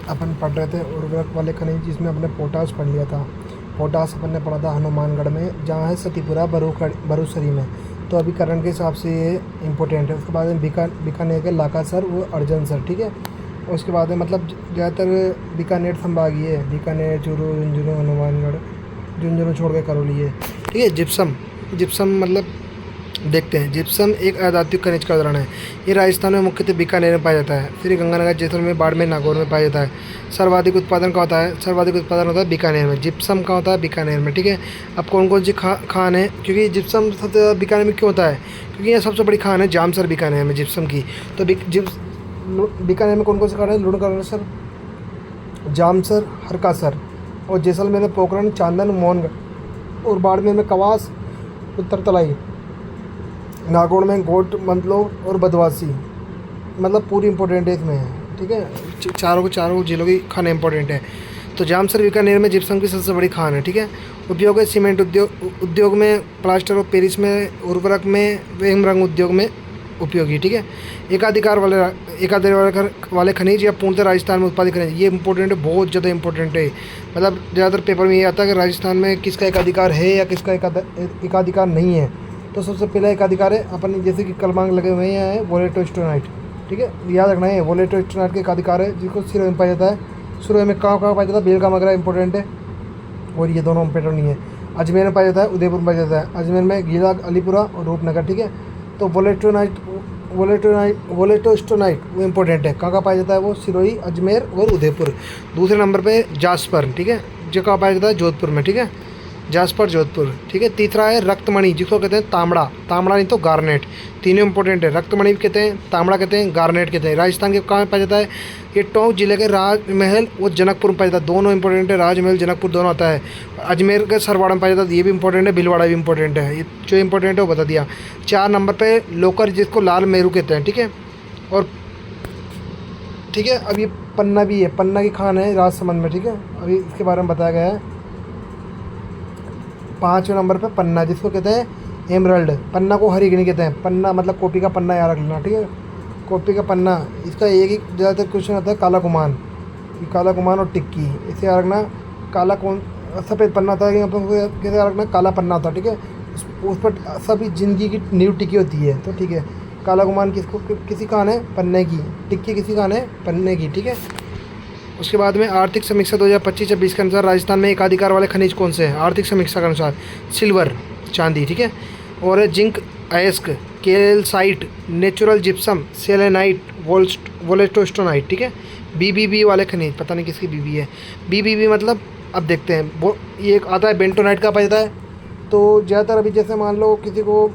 अपन पढ़ रहे थे उर्वरक वाले खनिज, जिसमें हमने पोटास पढ़ लिया था। पोटास अपन ने पढ़ा था हनुमानगढ़ में, जहाँ है सतीपुरा बरूसरी में। तो अभी करंट के हिसाब से ये इंपॉर्टेंट है। उसके बाद में बीकानेर के लाकासर वो अर्जन सर, ठीक है। उसके बाद में मतलब ज़्यादातर बीकानेर संभागीय है, बीकानेर, चूरू, झुंझुनू, हनुमानगढ़, झुंझुनू छोड़ के करौली है, ठीक है। जिप्सम, जिप्सम मतलब देखते हैं। जिप्सम एक अधातु खनिज का उदाहरण है। ये राजस्थान में मुख्यतः बीकानेर में पाया जाता है, फिर गंगानगर, जैसलमेर, बाड़मेर, नागौर में पाया जाता है। सर्वाधिक उत्पादन का होता है, सर्वाधिक उत्पादन होता है बीकानेर में। जिप्सम का होता है बीकानेर में, ठीक है। अब कौन कौन सी खान है, क्योंकि जिप्सम सबसे ज़्यादा बीकानेर में क्यों होता है, क्योंकि यह सबसे बड़ी खान है जामसर बीकानेर में जिप्सम की। तो बीकानेर में कौन कौन से खान है, लुणकरणसर, जामसर, हरकासर, और जैसलमेर में पोखरण, चांदन, मोहनगढ़, और बाड़मेर में कवास, उत्तर तलाई, नागौर में गोट, मंदलोर और बदवासी। मतलब पूरी इंपॉर्टेंट है इसमें, ठीक है। चारों जिलों की खान इंपॉर्टेंट है। तो जामसर बीकानेर में जिप्सम की सबसे बड़ी खान है, ठीक है। उपयोग है सीमेंट उद्योग में, प्लास्टर ऑफ पेरिस में, उर्वरक में, वेम रंग उद्योग में उपयोगी, ठीक है। एकाधिकार वाले खनिज या पूर्णतः राजस्थान में उत्पादित खनिज, ये इंपॉर्टेंट है, बहुत ज़्यादा इंपॉर्टेंट है। मतलब ज़्यादातर पेपर में ये आता है कि राजस्थान में किसका एकाधिकार है या किसका एकाधिकार नहीं है। तो सबसे पहला एकाधिकार है अपन, जैसे कि कलमांग लगे हुए हैं, वोलेटोस्टोनाइट, ठीक है। याद रखना है, वोलेटोस्टोनाइट के एकाधिकार है, जिसको सिरोही में पाया जाता है। सिरोही में कहाँ पाया जाता है, बेलगाम मगरा इंपॉर्टेंट है, और ये दोनों इंपॉर्टेंट नहीं है। अजमेर में पाया जाता है, उदयपुर में पाया जाता है। अजमेर में गीला, अलीपुरा और रूपनगर, ठीक है। तो वोलेटोस्टोनाइट वो इंपॉर्टेंट है, कहाँ पाया जाता है वो, सिरोही, अजमेर और उदयपुर। दूसरे नंबर पे जास्पर, ठीक है, जो कहाँ पाया जाता है, जोधपुर में, ठीक है, जास्पर, जोधपुर, ठीक है। तीसरा है रक्तमणि, जिसको कहते हैं तांबड़ा, तांबड़ा नहीं तो गार्नेट। तीनों इंपॉर्टेंट है, रक्तमणि भी कहते हैं, तांबड़ा कहते हैं, गार्नेट कहते हैं। राजस्थान के कहाँ पाया जाता है, ये टोंक जिले के राजमहल और जनकपुर में पाया जाता है। दोनों इंपॉर्टेंट है, राजमहल, जनकपुर दोनों आता है। अजमेर के सरवाड़ा में पाया जाता है, ये भी इंपॉर्टेंट है। भीलवाड़ा भी इंपॉर्टेंट है। ये जो इंपॉर्टेंट है वो बता दिया। 4 नंबर पे लोकर, जिसको लाल मेरू कहते हैं, ठीक है। और ठीक है, अब ये पन्ना भी है, पन्ना की खान है राजसमंद में, ठीक है। अभी इसके बारे में बताया गया है। 5वें नंबर पे पन्ना, जिसको कहते हैं एमरल्ड। पन्ना को हरिगनी कहते हैं। पन्ना मतलब कॉपी का पन्ना, याद रख लेना, ठीक है, कॉपी का पन्ना। इसका एक ही ज़्यादातर क्वेश्चन आता है, काला कुमान, काला कुमान और टिक्की, इसे याद रखना। काला कौन, सफ़ेद पन्ना होता है, कैसे याद रखना, काला पन्ना होता है, ठीक है। उस पर सभी ज़िंदगी की नींव टिकी होती है, तो ठीक है। काला कुमान किसी खान है, पन्ने की। टिक्की किसी खान है, पन्ने की, ठीक है। उसके बाद में आर्थिक समीक्षा 2025-26 के अनुसार राजस्थान में एकाधिकार वाले खनिज कौन से हैं। आर्थिक समीक्षा के अनुसार सिल्वर, चांदी, ठीक है, और जिंक, अयस्क, कैल्साइट, नेचुरल जिप्सम, सेलेनाइट, वोलेटोस्टोनाइट, ठीक है। बीबीबी वाले खनिज, पता नहीं किसकी बीबी है। बीबीबी मतलब अब देखते हैं, वो ये एक आता है बेंटोनाइट का पाया जाता है। तो ज़्यादातर अभी जैसे मान लो किसी को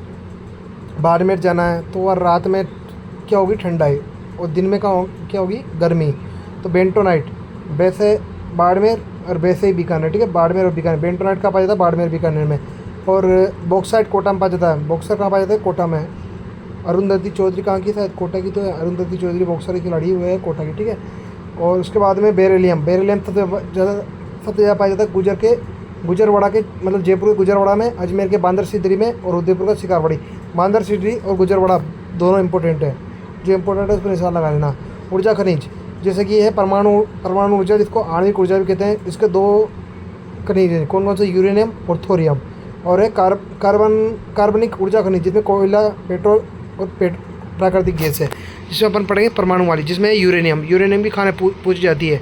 बाड़मेर जाना है, तो वह रात में क्या होगी, ठंडाई, और दिन में क्या होगी, गर्मी। तो बेंटोनाइट वैसे बाड़मेर और वैसे ही बीकानेर, ठीक है, बाड़मेर और बीकानेर। बेंटोनाइट का पाया जाता है बाड़मेर, बीकानेर में। और बॉक्साइट कोटा में पाया जाता है। बॉक्सर कहाँ पाया जाता है, कोटा में। अरुंधति चौधरी कहाँ की, शायद कोटा की, तो है अरुंधति चौधरी, बॉक्सर की खिलाड़ी हुए है कोटा की, ठीक है। और उसके बाद में बेरिलियम, बेरिलियम सबसे ज़्यादा पाया जाता है गुजरवाड़ा के, मतलब जयपुर के गुजरवाड़ा में, अजमेर के बांदर सिद्धरी में, और उदयपुर का शिकारवाड़ी। बांदर सिद्धरी और गुजरवाड़ा दोनों इंपॉर्टेंट है, जो इंपॉर्टेंट है उस पर निशान लगा लेना। ऊर्जा खनिज, जैसे कि यह परमाणु ऊर्जा, जिसको आणविक ऊर्जा भी कहते हैं। इसके 2 खनिज हैं, कौन कौन से, यूरेनियम और थोरियम। और है कार्बनिक ऊर्जा खनिज, जिसमें कोयला, पेट्रोल और प्राकृतिक गैस है, जिसमें अपन पढ़ेंगे परमाणु वाली, जिसमें यूरेनियम की खाने पूछी जाती है।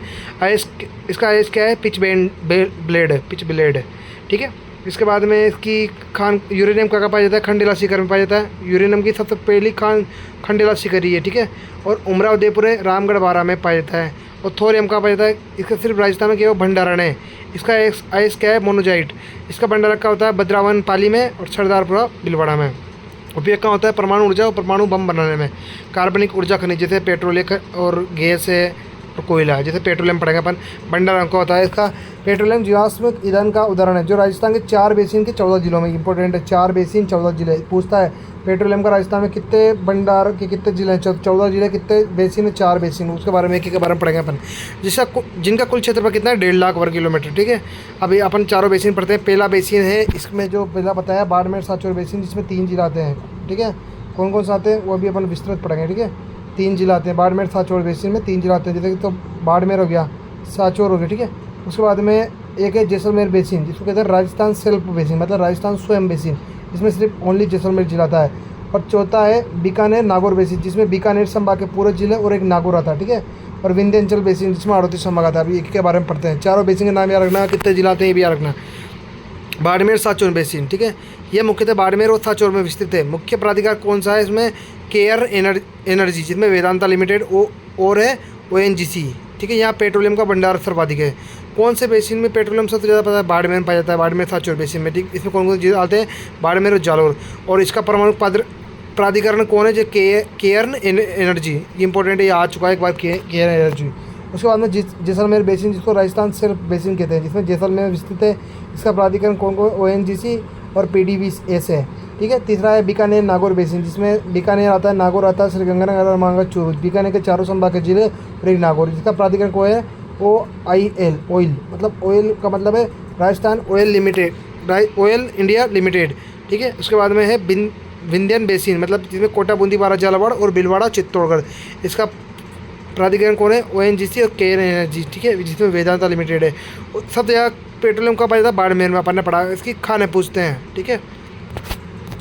इसका आयस क्या है, पिच ब्लेड, ठीक है। इसके बाद में इसकी खान, यूरेनियम का पाया जाता है, खंडेला शिखर में पाया जाता है। यूरेनियम की सबसे पहली खान खंडेला शिखर ही है, ठीक है। और उमरा, उदयपुर, रामगढ़, बारा में पाया जाता है। और थोरियम का पाया जाता है, इसका सिर्फ राजस्थान में केवल भंडारण है। इसका आयस क्या है, मोनोजाइट। इसका भंडारण का होता है भद्रावन, पाली में, और सरदारपुरा, भीलवाड़ा में। उपयोग का होता है परमाणु ऊर्जा और परमाणु बम बनाने में। कार्बनिक ऊर्जा खनिज, जैसे पेट्रोलियम और गैस है, और कोयला, जैसे पेट्रोलियम पढ़ेंगे अपन। भंडारण का होता है इसका, पेट्रोलियम जीवाश्म ईंधन का उदाहरण है, जो राजस्थान के 4 बेसिन के 14 जिलों में इंपॉर्टेंट है। 4 बेसिन 14 जिले पूछता है, पेट्रोलियम का राजस्थान में कितने भंडार के कितने जिले हैं, 14 जिले, कितने बेसिन है, 4 बेसिन। उसके बारे में एक के बारे में पढ़ेंगे अपन, जिनका कुल क्षेत्रफल कितना है, 1.5 लाख वर्ग किलोमीटर, ठीक है। अभी अपन 4 बेसिन पढ़ते हैं। पहला बेसिन है, इसमें जो पहला बताया बाड़मेर, सांचौर बेसिन, जिसमें 3 जिले आते हैं, ठीक है। कौन कौन से आते हैं वो अभी अपन विस्तृत पढ़ेंगे, ठीक है। 3 जिले आते हैं बाड़मेर, सांचौर बेसिन में, 3 जिले आते हैं। जैसे कि तो बाड़मेर हो गया, सांचौर हो गया, ठीक है। उसके बाद में एक है जैसलमेर बेसिन, जिसको कहते हैं राजस्थान सेल्फ बेसिन, मतलब राजस्थान स्वयं बेसिन, इसमें सिर्फ ओनली जैसलमेर जिला आता है। और चौथा है बीकानेर नागौर बेसिन, जिसमें बीकानेर संभाग के पूरे जिले और एक नागौर आता है, ठीक है। और विंध्याचल बेसिन, जिसमें 38 संभाग आता है। अभी एक के बारे में पढ़ते हैं। चारों बेसिन के नाम याद रखना, कितने जिला आते हैं ये भी याद रखना। बाड़मेर सांचौर बेसिन, ठीक है, ये मुख्यतः बाड़मेर और सांचौर में विस्तृत है। मुख्य प्राधिकार कौन सा है इसमें? केयर एनर्जी, जिसमें वेदांता लिमिटेड और है ONGC, ठीक है। यहाँ पेट्रोलियम का भंडार सर्वाधिक है। कौन से बेसिन में पेट्रोलियम सबसे ज़्यादा पता है? बाड़मेर में पाया जाता है, बाड़मेर सांचौर बेसिन में, ठीक। इसमें कौन कौन से चीज़ आते हैं? बाड़मेर और जालोर। और इसका परमाणु प्राधिकरण कौन है? जो केयर एनर्जी, इंपॉर्टेंट है, ये आ चुका है एक बार, केयर एनर्जी। उसके बाद में जैसलमेर बेसिन, जिसको राजस्थान सेल्फ बेसिन कहते हैं, जिसमें जैसलमेर विस्तृत है। इसका प्राधिकरण कौन कौन? ONGC और PDVS है, ठीक है। तीसरा है बीकानेर नागौर बेसिन, जिसमें बीकानेर आता है, नागौर आता है, श्रीगंगानगर और मांगलचूरू, बीकानेर के चारों संभाग के जिले और एक नागौर। जिसका प्राधिकरण कौन है? OIL, ऑयल, मतलब ऑयल का मतलब है Rajasthan oil limited, oil India limited, ठीक है। उसके बाद में है विंध्यन बेसिन, मतलब जिसमें कोटा, बूंदी, बारा, झालावाड़ और भीलवाड़ा, चित्तौड़गढ़। इसका प्राधिकरण कौन है? ONGC और केयर एनर्जी, ठीक है, जिसमें वेदांता लिमिटेड है। सब जगह पेट्रोलियम का पाया जाता है बाड़मेर में, अपन ने पढ़ा। इसकी खाने पूछते हैं, ठीक है,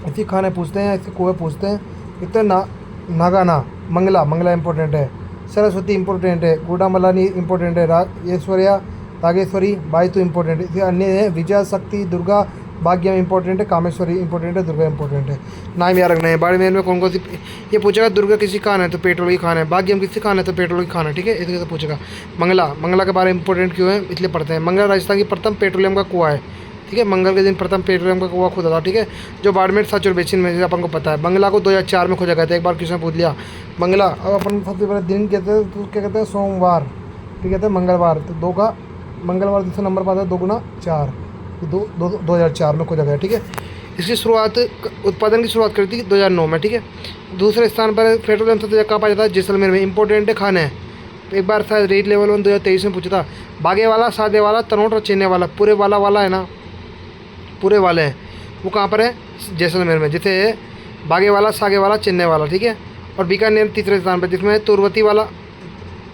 इसकी खाने पूछते हैं, इसके कुएँ पूछते हैं। एक तो नागाना, मंगला इंपॉर्टेंट है, सरस्वती इंपॉर्टेंट है, गुडामलानी इंपॉर्टेंट है, रागेश्वरी, बायतू इंपॉर्टेंट है। इसके अन्य है विजय, शक्ति, दुर्गा, भाग्यम इंपॉर्टेंट है, कामेश्वरी इंपॉर्टेंट है, दुर्गा इंपॉर्टेंट है। नाम याद रखना है। बाड़मेर में कौन कौन सी, ये पूछेगा दुर्गा किसी खान है तो पेट्रोल की खान है, भाग्यम किसी खान है तो पेट्रोल की खान है, ठीक है। इसके तो पूछेगा। मंगला के बारे में इंपॉर्टेंट क्यों है इसलिए पढ़ते हैं। मंगला राजस्थान की प्रथम पेट्रोलियम का कुआं है, ठीक है। मंगल के दिन प्रथम पेट्रोलियम का कुआं खुदा था, ठीक है, जो बाड़मेर सांचौर बेसिन में, अपन को पता है। मंगला को 2004 में खोजा गया था, एक बार किसी ने पूछ लिया मंगला। अब अपन सबसे पहले दिन कहते हैं तो क्या कहते हैं? सोमवार, ठीक है, मंगलवार। तो 2 का मंगलवार दूसरा नंबर पाता है, 2 गुना 4, 2004 में खोजा गया, ठीक है। इसकी शुरुआत, उत्पादन की शुरुआत करी थी 2009 में, ठीक है। दूसरे स्थान पर पेट्रोलियम सबसे ज़्यादा कहाँ पाया जाता है? जैसलमेर में। इंपॉर्टेंट है खाने है, एक बार शायद रेट लेवल 1 2023 में पूछा था। बागे वाला, सादे वाला, तनोट और चेन्नई वाला, पूरे वाला है ना, पूरे वाले हैं, वो कहाँ पर है? जैसलमेर में। जैसे बागे वाला, सागे वाला, चेन्नई वाला, ठीक है। और बीकानेर तीसरे स्थान पर, जिसमें तुरवती वाला,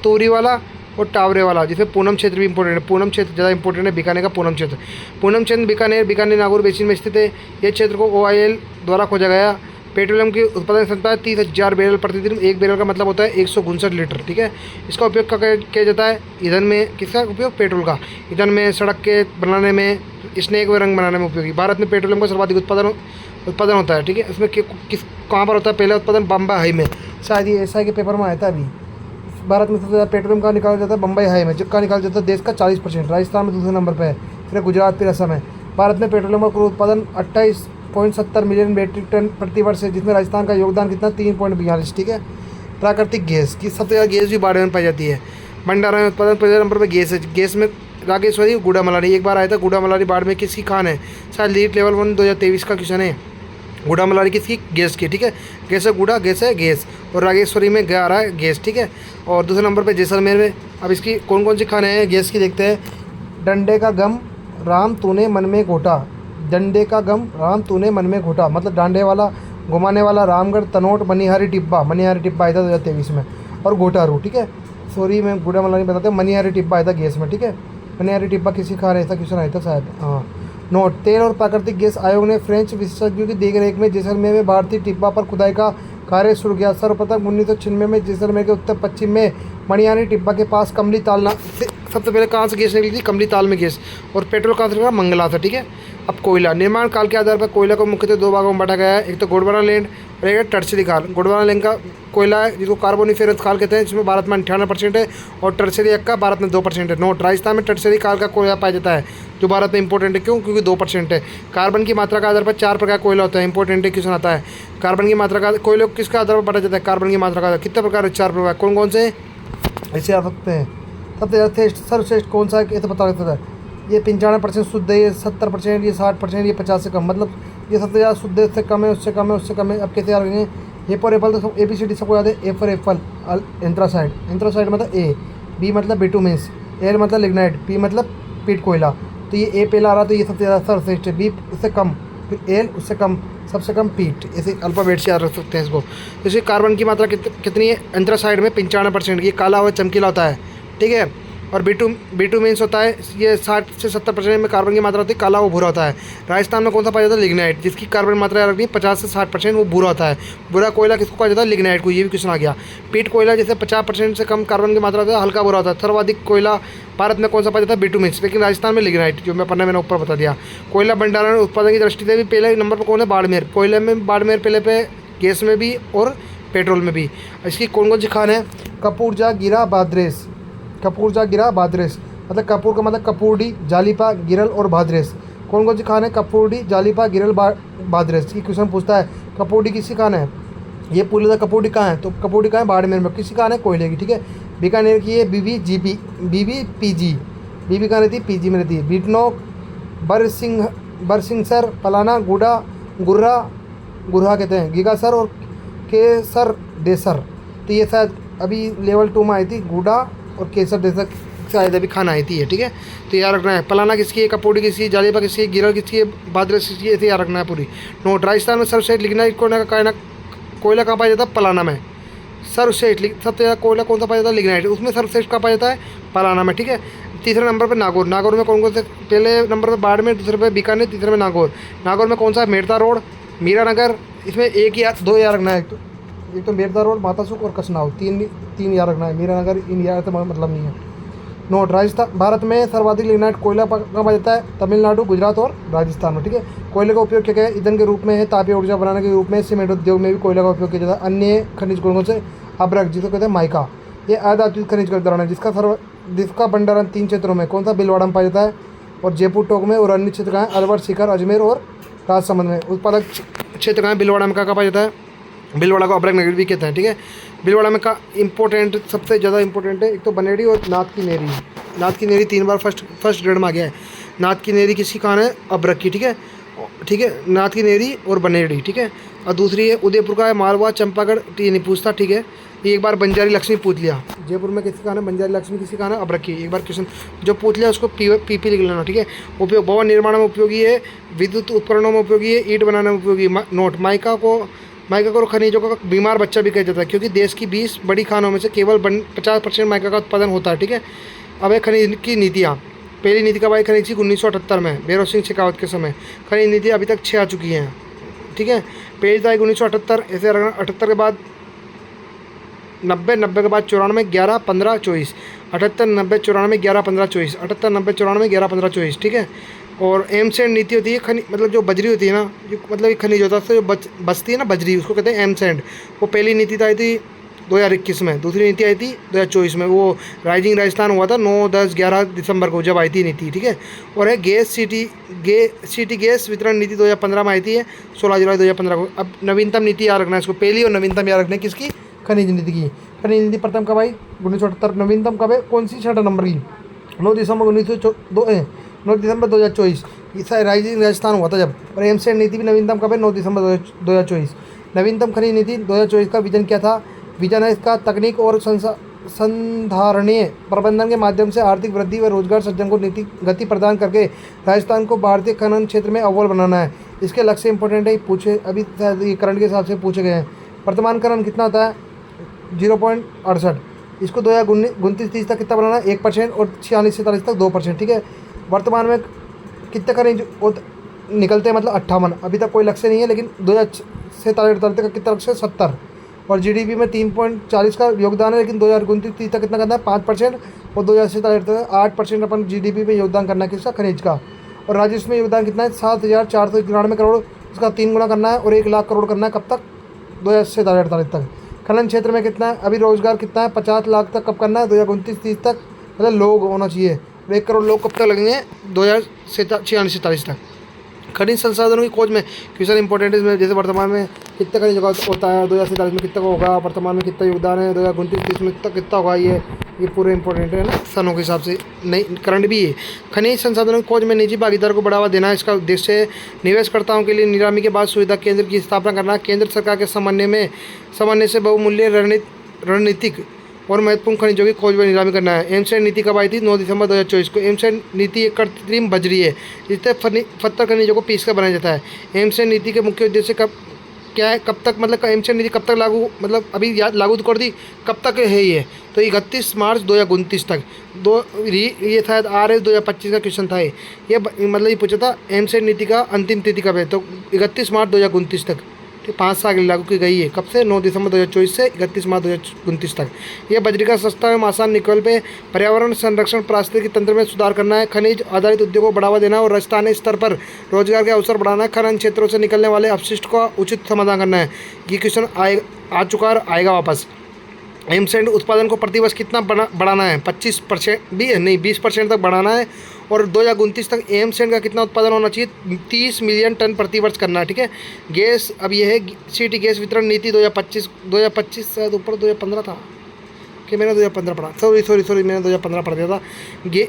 तूरी वाला और टावरे वाला, जिसमें पूनम क्षेत्र भी इंपॉर्टेंट है। पूनम क्षेत्र ज़्यादा इंपॉर्टेंट है, बीकानेर का पूनम क्षेत्र। पूनम क्षेत्र बीकानेर नागौर बेसिन में स्थित है। ये क्षेत्र को OIL द्वारा खोजा गया। पेट्रोलियम की उत्पादन क्षमता है 30,000 बैरल प्रतिदिन। एक बैरल का मतलब होता है 159 लीटर, ठीक है। इसका उपयोग किया जाता है ईंधन में। किसका उपयोग? पेट्रोल का। ईंधन में, सड़क के बनाने में, स्नैक व रंग बनाने में उपयोगी। भारत में पेट्रोलियम का सर्वाधिक उत्पादन होता है, ठीक है। इसमें कहाँ पर होता है? पहला उत्पादन बम्बई हाई में, शायद ये SI के पेपर में आया था अभी। भारत में सबसे ज़्यादा पेट्रोलियम का निकाला जाता है बम्बई हाई में, जिसका निकाला जाता है देश का 40%। राजस्थान में दूसरे नंबर पर है, फिर गुजरात, फिर असम है। भारत में पेट्रोलियम का कुल उत्पादन 28.70 मिलियन मीट्रिक टन प्रति वर्ष है, जिसमें राजस्थान का योगदान कितना? 3.42, ठीक है। प्राकृतिक गैस की सबसे ज़्यादा गैस भी बाड़मेर में पाई जाती है। भंडारण में उत्पादन पहले नंबर पर गैस है। गैस में रागेश्वरी, गुडामलानी, एक बार आया था गुडामलानी बाड़मेर किसकी खान है? शायद लीड लेवल 1 2023 का क्वेश्चन है। गुडामलानी किसकी? गैस की, ठीक है। गैस है गुड़ा, गैस है गैस, और रागेश्वरी में आ रहा है गैस, ठीक है। और दूसरे नंबर पे जैसलमेर में। अब इसकी कौन कौन सी खाने हैं गैस की देखते हैं। डंडे का गम राम तूने मन में घोटा, डंडे का गम राम तूने मन में घोटा, मतलब डांडे वाला, घुमाने वाला, रामगढ़, तनोट, मनिहारी टिब्बा आया था 2023 में, और घोटारू, ठीक है। सॉरी मैं गुडामलानी बताते हैं, मनिहारी टिब्बा आया था गैस में, ठीक है। मनिहारी टिब्बा किसी खा रहे, ऐसा क्वेश्चन आया था शायद, हाँ। नोट, तेल और प्राकृतिक गैस आयोग ने फ्रेंच विशेषज्ञों की देखरेख में जैसलमेर में भारतीय टिब्बा पर खुदाई का कार्य शुरू किया। सर्वप्रथम 1996 में जैसलमेर के उत्तर पश्चिम में मणियारी टिब्बा के पास कमली ताल से सबसे पहले कहाँ से गैस निकली थी? कमली ताल में गैस। और पेट्रोल कहाँ से निकला? मंगला था, ठीक है। अब कोयला, निर्माण काल के आधार पर कोयला को मुख्यतः 2 भागों में बांटा गया है। एक तो गोंडवाना लैंड और एक टर्शरी काल। गोंडवाना लैंड का कोयला है जिसको कार्बोनिफेरस काल कहते हैं, जिसमें भारत में 98% है, और टर्शरी का भारत में 2% है। नोट, राजस्थान में टर्शरी काल का कोयला पाया जाता है, जो भारत में इंपॉर्टेंट है। क्यों? क्योंकि 2% है। कार्बन की मात्रा के आधार पर 4 प्रकार का कोयला होता है, इंपॉर्टेंट है, क्वेश्चन आता है। कार्बन की मात्रा का कोयले को किसका आधार पर बांटा जाता है? कार्बन की मात्रा का। कितने प्रकार है? 4 प्रकार। कौन कौन से? ऐसे आ सकते हैं। सबसे ज़्यादा सर्वश्रेष्ठ कौन सा है? ये तो बता देता है। ये 95% शुद्ध है, ये 70%, ये 60%, ये 50 से कम, मतलब ये सबसे ज़्यादा शुद्ध है, उससे कम है, उससे कम है, उससे कम है। अब कैसे याद रखेंगे? ए फॉर एप्पल तो सब ABCD सबको याद है। ए फॉर एप्पल एंथ्रासाइड, एंथ्रासाइड मतलब ए, बी मतलब बिटुमिन्स, एल मतलब लिग्नाइट, पी मतलब पीट कोयला। तो ये ए पहला आ रहा, तो ये सबसे ज़्यादा सर्वश्रेष्ठ है। बी उससे कम, फिर एल उससे कम, सबसे कम पीट, ऐसे अल्फ़ाबेट से याद रख सकते हैं इसको। जैसे कार्बन की मात्रा कितनी है एंथ्रासाइड में? 95% की। काला हुआ चमकीला होता है, ठीक है। और B2 मीन्स होता है ये 60 से 70% में कार्बन की मात्रा होती है, काला वो भूरा होता है। राजस्थान में कौन सा पाया जाता है? लिग्नाइट, जिसकी कार्बन मात्रा याद रखनी 50 से 60%, वो भूरा होता है। भूरा कोयला किसको कहा जाता है? लिग्नाइट को। ये भी क्वेश्चन आ गया। पीट कोयला जैसे 50% से कम कार्बन की मात्रा होता है, हल्का भूरा होता है। सर्वाधिक कोयला भारत में कौन सा पाया जाता है? B2 मीन्स, लेकिन राजस्थान में लिग्नाइट, जो मैंने ऊपर बता दिया। कोयला भंडारण उत्पादन की दृष्टि से भी पहले नंबर पर कौन है? बाड़मेर। कोयले में बाड़मेर पहले पे, गैस में भी और पेट्रोल में भी। इसकी कौन सी खान है? कपूरजा गिरा बाद्रेस। कपूरजा गिरा बाद्रेस मतलब कपूर का मतलब कपूरडी, जालिपा, गिरल और भाद्रेस। कौन सी खान है? कपूरडी, जालिपा, गिरल, भाद्रेस। ये क्वेश्चन पूछता है कपूरडी किसी खान है? ये पूछ लेता कपूरडी कहाँ है, तो कपूरडी कहाँ है? बाड़मेर में। किसी खान है? कोयले की, ठीक है। बीकानेर की है BBGP, BBPG। बीबी कहाँ रहती है? PG में रहती है। बीटनोक, बरसिंगसर, पलाना, गुड़ा, गुर्रा, गुरहा कहते हैं, गीगासर और केसर देसर। तो ये शायद अभी लेवल 2 में आई थी, गुड़ा और केसर देसर शायद अभी खाना आई थी है, ठीक है। तो याद रखना है। पलाना किसकी है? कपूरडी किसकी है? जालिपा किसकी है? गिरल किसकी है? भाद्रेस किसकी है? ऐसे याद रखना है पूरी नोट। राजस्थान में सर्वश्रेष्ठ लिग्नाइट कोयला कहाँ पाया जाता है? पलाना में। सर्वश्रेष्ठ सबसे ज़्यादा कोयला कौन सा पाया जाता है? लिग्नाइट। उसमें सर्वश्रेष्ठ कहाँ पाया जाता है? पलाना में, ठीक है। तीसरे नंबर पर नागौर। नागौर में कौन से? पहले नंबर पर बाड़मेर, दूसरे पे बीकानेर, तीसरे में नागौर। नागौर में कौन सा? मेड़ता रोड, मीरानगर। इसमें एक या दो याद रखना है। एक तो मेड़ता रोड, मातासुख और कसनाव, तीन याद रखना है। मीरानगर इन याद से मतलब नहीं है। नोट। राजस्थान भारत में सर्वाधिक लिग्नाइट कोयला कहाँ पाया जाता है? तमिलनाडु, गुजरात और राजस्थान में, ठीक है। कोयले का उपयोग क्या है? ईंधन के रूप में है, तापीय ऊर्जा बनाने के रूप में, सीमेंट उद्योग में भी कोयला का उपयोग किया जाता है। अन्य खनिज गुणों से अब्रक, जिसको कहते हैं माइका, ये अधातुक खनिज का उदाहरण है, जिसका भंडारण 3 क्षेत्रों में कौन सा? भीलवाड़ा में पाया जाता है और जयपुर टोंक में। और अन्य क्षेत्र कहाँ है? अलवर, सीकर, अजमेर और राजसमंद में। उत्पादक क्षेत्र कहाँ है? भीलवाड़ा में कहाँ पाया जाता है? भीलवाड़ा को अब्रक नगर भी कहते हैं, ठीक है। भीलवाड़ा में का इंपॉर्टेंट, सबसे ज़्यादा इंपॉर्टेंट है, एक तो बनेड़ी और नाथ की नेरी। नाथ की नेरी 3 बार फर्स्ट ग्रेड में आ गया है। नाथ की नेरी किसकी खान है? अब्रक की, ठीक है, ठीक है। नाथ की नेरी और बनेड़ी, ठीक है। और दूसरी है उदयपुर का है मालवा, चंपागढ़, ये नहीं पूछता, ठीक है। ये एक बार बंजारी लक्ष्मी पूछ लिया। जयपुर में किसकी खान है? बंजारी लक्ष्मी किसकी खान है? अब्रक की। एक बार क्वेश्चन जो पूछ लिया उसको PP लिख लेना, ठीक है। उपयोग भवन निर्माण में उपयोगी है, विद्युत उपकरणों में उपयोगी है, ईंट बनाने में उपयोगी। नोट। माइका को खनिजों का बीमार बच्चा भी कहा जाता है, क्योंकि देश की 20 बड़ी खानों में से केवल 50% माइका का उत्पादन होता है, ठीक है। अब है खनिज की नीतियाँ। पहली नीति कब आई? खनिज की 1978 में, भैरव सिंह शेखावत के समय। खनिज नीति अभी तक 6 आ चुकी हैं, ठीक है। पहली तो आई 1978, ऐसे 78 के बाद 90 के बाद 94, 11, 15, 24, 78, 90, 94, 11, 15, 24, 78, 90, 94, 11, 15, 24, ठीक है। और एमसेंड नीति होती है, मतलब जो बजरी होती है ना, जो मतलब खनिज होता है, उससे जो बचती है ना बजरी, उसको कहते हैं एमसेंड। वो पहली नीति आई थी 2021 में, दूसरी नीति आई थी 2024 में। वो राइजिंग राजस्थान हुआ था 9, 10, 11 दिसंबर को जब आई थी नीति, ठीक है। और है सिटी गैस वितरण नीति 2015 में आई थी, 16 जुलाई 2015 को। अब नवीनतम नीति याद रखना है इसको, पहली और नवीनतम याद रखना है किसकी? खनिज नीति की। खनिज नीति प्रथम कब आई? 1978। नवीनतम कब है? कौन सी 6 नंबर की? 9 दिसंबर 2024। इसका राइजिंग राजस्थान हुआ था जब। और एमसेंड नीति भी नवीनतम कब है? 9 दिसंबर 2024। नवीनतम खनिज नीति 2024 का विजन क्या था? विजन है इसका तकनीक और संधारणीय प्रबंधन के माध्यम से आर्थिक वृद्धि व रोजगार सृजन को नीति गति प्रदान करके राजस्थान को भारतीय खनन क्षेत्र में अव्वल बनाना है। इसके लक्ष्य इंपॉर्टेंट है, पूछे अभी करंट के हिसाब से पूछे गए हैं। वर्तमान करण कितना होता है? 0.68। इसको 2029-30 तक कितना बनाना है? 1% और 46-47 तक 2%, ठीक है। वर्तमान में कितने खनिज निकलते हैं? मतलब 58। अभी तक कोई लक्ष्य नहीं है, लेकिन 2047-48 तक कितना लक्ष्य है? 70। और GDP में 3.40 का योगदान है, लेकिन 2029-30 तक कितना करना है? 5%। और 2047 तक 8% अपन GDP में योगदान करना है किसका? खनिज का। और राजस्व में योगदान कितना है? 7,493 करोड़। इसका 3 गुना करना है और 1 लाख करोड़ करना है। कब तक? 2047-48 तक। खनन क्षेत्र में कितना है? अभी रोजगार कितना है? 50 लाख तक कब करना है? 2029-30 तक, मतलब लोग होना चाहिए। 1 करोड़ लोग कब तक लगेंगे? 2046-47 तक। खनिज संसाधनों की खोज में क्वेश्चन इंपॉर्टेंट इसमें, जैसे वर्तमान में कितने खनिज होता है, 2047 में कितना होगा, वर्तमान में कितना योगदान है, 2029-30 में कितना होगा, ये पूरे इंपॉर्टेंट है ना सनों के हिसाब से। नहीं, करंट भी है। खनिज संसाधनों की खोज में निजी भागीदार को बढ़ावा देना, इसका उद्देश्य निवेशकर्ताओं के लिए नीलामी के बाद सुविधा केंद्र की स्थापना करना। केंद्र सरकार के समन्वय से बहुमूल्य रणनीतिक और महत्वपूर्ण खनिजों की खोज व नीलामी करना है। एमसेंड नीति कब आई थी? 9 दिसंबर 2024 को। एमसेंड नीति एक कृत्रिम बजरी है, जिससे पत्थर खनिजों को पीस कर बनाया जाता है। एमसेंड नीति के मुख्य उद्देश्य क्या है, कब तक मतलब एमसेट नीति कब तक लागू, मतलब अभी लागू तो कर दी, कब तक है ये, तो 31 मार्च 2029 तक। ये शायद RS 2025 का क्वेश्चन था ये मतलब ये पूछा था एमसेट नीति का अंतिम तिथि कब है, तो 31 मार्च 2029 तक। ठीक, 5 साल के लिए लागू की गई है, कब से, 9 दिसंबर 2024 से 31 मार्च 2029 तक। यह बजरी का सस्ता एवं आसान विकल्प है। पर्यावरण संरक्षण, पारिस्थितिकी तंत्र में सुधार करना है, खनिज आधारित उद्योगों को बढ़ावा देना है और स्थानीय स्तर पर रोजगार के अवसर बढ़ाना है, खनन क्षेत्रों से निकलने वाले अपशिष्ट का उचित समाधान करना है। ये क्वेश्चन आ चुका और आएगा वापस। एमसेंड उत्पादन को प्रतिवर्ष कितना बढ़ाना है, 25% भी नहीं 20% तक बढ़ाना है और 2029 तक एमसेंड का कितना उत्पादन होना चाहिए, 30 मिलियन टन प्रतिवर्ष करना है। ठीक है, गैस अब ये है सिटी गैस वितरण नीति 2025 शायद ऊपर 2015 था कि मैंने 2015 पढ़ा, सॉरी मैंने 2015 पढ़ दिया था।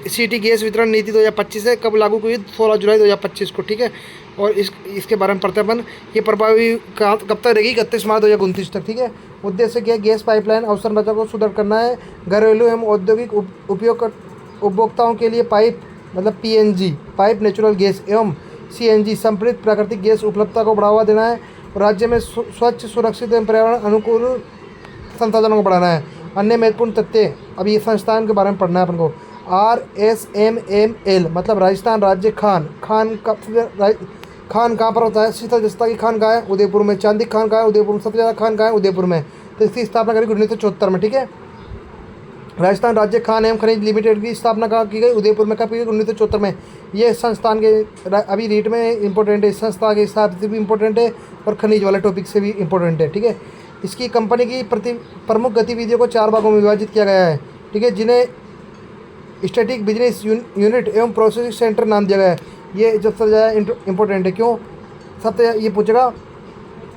सिटी गैस वितरण नीति 2025 है, कब लागू हुई, 16 जुलाई 2025 को। ठीक है, और इसके बारे में पढ़ते हैं अपन। ये प्रभावी कब तक रहेगी, 31 मार्च 2029 तक। ठीक है, उद्देश्य क्या है, गैस पाइपलाइन अवसंरचना को सुधार करना है, घरेलू एवं औद्योगिक उपभोक्ताओं के लिए पाइप मतलब PNG पाइप नेचुरल गैस एवं CNG संपृक्त प्राकृतिक गैस उपलब्धता को बढ़ावा देना है, राज्य में स्वच्छ, सुरक्षित एवं पर्यावरण अनुकूल संसाधनों को बढ़ाना है। अन्य महत्वपूर्ण तथ्य, अब ये संस्थान के बारे में पढ़ना है अपन को। RSMML मतलब राजस्थान राज्य खान कहाँ पर होता है, शीतल जस्ता की खान कहाँ है, उदयपुर में। चांदी खान कहाँ है, उदयपुर में। सबसे ज़्यादा खान कहाँ है, उदयपुर में। तो इसकी स्थापना करी 1974 में। ठीक है, राजस्थान राज्य खान एवं खनिज लिमिटेड की स्थापना कहाँ की गई, उदयपुर में। कब की गई, 1974 में। ये संस्थान के अभी रीट में इंपॉर्टेंट है, इस संस्था के हिसाब से भी इंपॉर्टेंट है और खनिज वाले टॉपिक से भी इंपॉर्टेंट है। ठीक है, इसकी कंपनी की प्रमुख गतिविधियों को 4 भागों में विभाजित किया गया है। ठीक है, जिन्हें स्टैटिक बिजनेस यूनिट एवं प्रोसेसिंग सेंटर नाम दिया गया है। ये जो सबसे ज़्यादा इंपॉर्टेंट है, क्यों सबसे ये पूछेगा,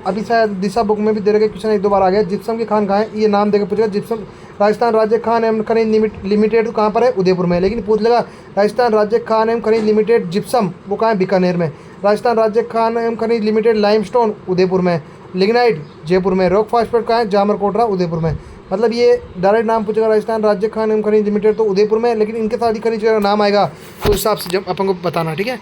अभी शायद दिशा बुक में भी दे रखे क्वेश्चन 1-2 बार आ गया। जिप्सम की खान कहाँ है, ये नाम देकर पूछेगा। जिप्सम राजस्थान राज्य खान एवं खनिज लिमिटेड कहाँ पर है, उदयपुर में। लेकिन पूछ लेगा राजस्थान राज्य खान एवं खनिज लिमिटेड जिप्सम, वो कहाँ है, बीकानेर में। राजस्थान राज्य खान एवं खनिज लिमिटेड लाइमस्टोन, उदयपुर में। लिग्नाइट, जयपुर में। रॉक फास्फेट कहाँ है, जामरकोटरा, उदयपुर में। मतलब ये डायरेक्ट नाम पूछेगा राजस्थान राज्य खान एवं खनिज लिमिटेड तो उदयपुर में, लेकिन इनके साथ ही खनिज का नाम आएगा तो उस हिसाब से जब अपन को बताना। ठीक है,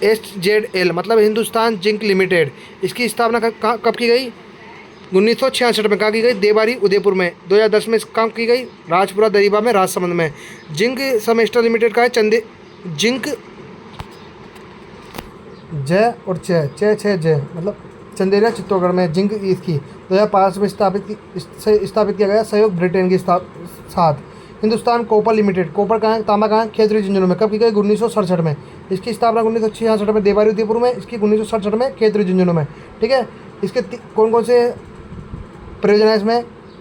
SZL मतलब हिंदुस्तान जिंक लिमिटेड, इसकी स्थापना कब की गई, 1966 में। कहाँ की गई, देवारी, उदयपुर में। 2010 में कहाँ की गई, राजपुरा दरीबा में, राजसमंद में। जिंक सेमेस्टर लिमिटेड का है जिंक जय और जय मतलब चंदेरिया, चित्तौड़गढ़ में। जिंक इसकी 2005 में स्थापित किया गया, सहयोग ब्रिटेन के साथ। हिंदुस्तान कॉपर लिमिटेड, कॉपर कहाँ है, तांबा कहाँ है, खेतरी झुंझुनू में। कब की गई, 1967 में। इसकी स्थापना 1966 में देवारी उदयपुर में, इसकी 1967 में खेतरी झुंझुनू में। ठीक है, इसके कौन कौन से प्रयोजन है इसमें,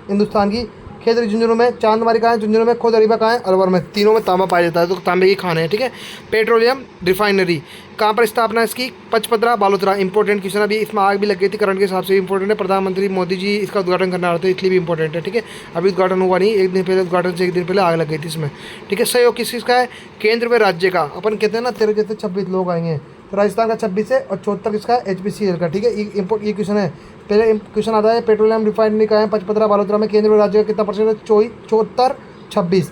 हिंदुस्तान की, खेतरी झुंझुनू में। चांदमारी कहाँ है, झुंझुनू में। खोदरीबा कहाँ है, अलवर में। तीनों में तांबा पाया जाता है, तो तांबे की खान है। ठीक है, पेट्रोलियम रिफाइनरी कहाँ पर स्थापना है इसकी, पचपदरा, बालोतरा। इंपॉर्टेंट क्वेश्चन, अभी इसमें आग भी लग गई थी, करंट के हिसाब से इंपॉर्टेंट है। प्रधानमंत्री मोदी जी इसका उद्घाटन करना रहे थे, इसलिए भी इंपॉर्टेंट है। ठीक है, अभी उद्घाटन हुआ नहीं, एक दिन पहले उद्घाटन से 1 दिन पहले आग लग गई थी इसमें। ठीक है, सहयोग किसका है, केंद्र व राज्य का। अपन कहते हैं ना तेरे जैसे 26 लोग आएंगे, तो राजस्थान का 26 है और 74 किसका है, HPCL का। ठीक है, ये क्वेश्चन है। पहले क्वेश्चन आता है पेट्रोलियम रिफाइनरी का है, पचपदरा, बालोतरा में। केंद्र राज्य का कितना परसेंट है, 74, 26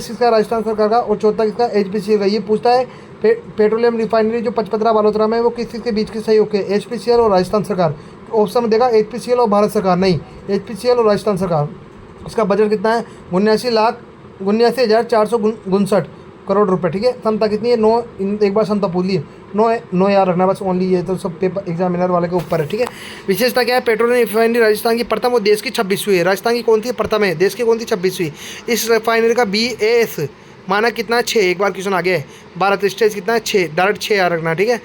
किसका राजस्थान सरकार का और 74 किसका, HPCL का। ये पूछता है पेट्रोलियम रिफाइनरी जो पचपदरा बालोतरा में, वो किस के बीच के सहयोग के, HPCL और राजस्थान सरकार। ऑप्शन में देगा HPCL और भारत सरकार, नहीं HPCL और राजस्थान सरकार। उसका बजट कितना है, 79,459 करोड़ रुपए। ठीक है, क्षमता कितनी है, 9, एक बार क्षमता बोलिए, 9 याद रखना बस, ओनली ये तो सब पेपर एग्जामिनर वाले के ऊपर है। ठीक है, विशेषता क्या है, पेट्रोलियम रिफाइनरी राजस्थान की प्रथम और देश की 26वीं है। राजस्थान की कौन सी प्रथम है, देश की कौन सी 26वीं। इस रिफाइनरी का BAS मानक कितना है, 6। एक बार क्वेश्चन आ गया है, भारत स्टेज कितना है, 6, डायरेक्ट 6 याद रखना। ठीक है,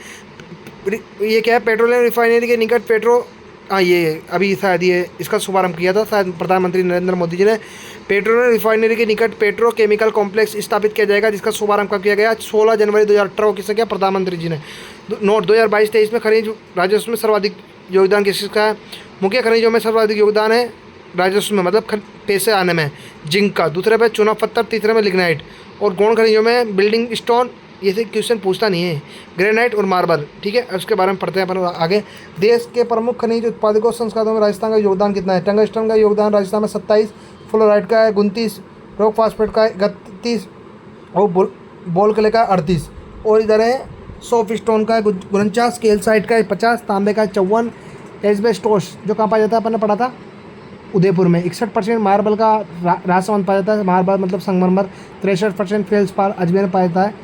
ये क्या है, पेट्रोलियम रिफाइनरी के निकट ये अभी शायद ये इसका शुभारंभ किया था शायद प्रधानमंत्री नरेंद्र मोदी जी ने। पेट्रोलियम रिफाइनरी के निकट पेट्रोकेमिकल कॉम्प्लेक्स स्थापित किया जाएगा, जिसका शुभारंभ कब किया गया, 16 जनवरी 2018 को किसने किया, प्रधानमंत्री जी ने। नोट 2022-23 में खनिज राजस्व में सर्वाधिक योगदान किसका है, मुख्य खनिजों में सर्वाधिक योगदान है राजस्व में, मतलब पैसे आने में, जिंक का। दूसरे पे चुना पत्थर, तीसरे में लिग्नाइट। और गौण खनिजों में बिल्डिंग स्टोन, ये से क्वेश्चन पूछता नहीं है, ग्रेनाइट और मार्बल। ठीक है, उसके बारे में पढ़ते हैं अपन आगे। देश के प्रमुख खनिज उत्पादकों संस्कारों में राजस्थान का योगदान कितना है, टंगस्टन का योगदान राजस्थान में 27, फ्लोराइड का है 29, रॉक फास्फेट का है 31 और बोलकले का 38। और इधर है सॉफ्ट स्टोन का है 49, कैल्साइट का है 50, तांबे का है 54, एस्बेस्टोस जो कहाँ पाया जाता है, अपन ने पढ़ा था उदयपुर में। 61% मार्बल का राजसमंद पाया जाता है, मार्बल मतलब संगमरमर। 63% फेल्सपार अजमेर में पाया जाता है,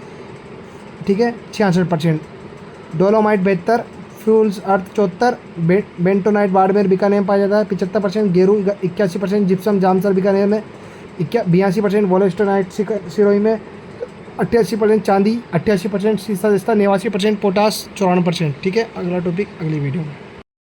ठीक है। 66% डोलोमाइट 72, फ्यूल्स अर्थ 74, बेंटोनाइट बाड़मेर बीकानेर में पाया जाता है। 75% गेरू, 81% जिप्सम जामसर बीकानेर में, 82% वोलेस्टोनाइट सिरोही में, 88% चांदी, 88% सीसा जस्ता, 89% पोटास, 94%। ठीक है, अगला टॉपिक अगली वीडियो में।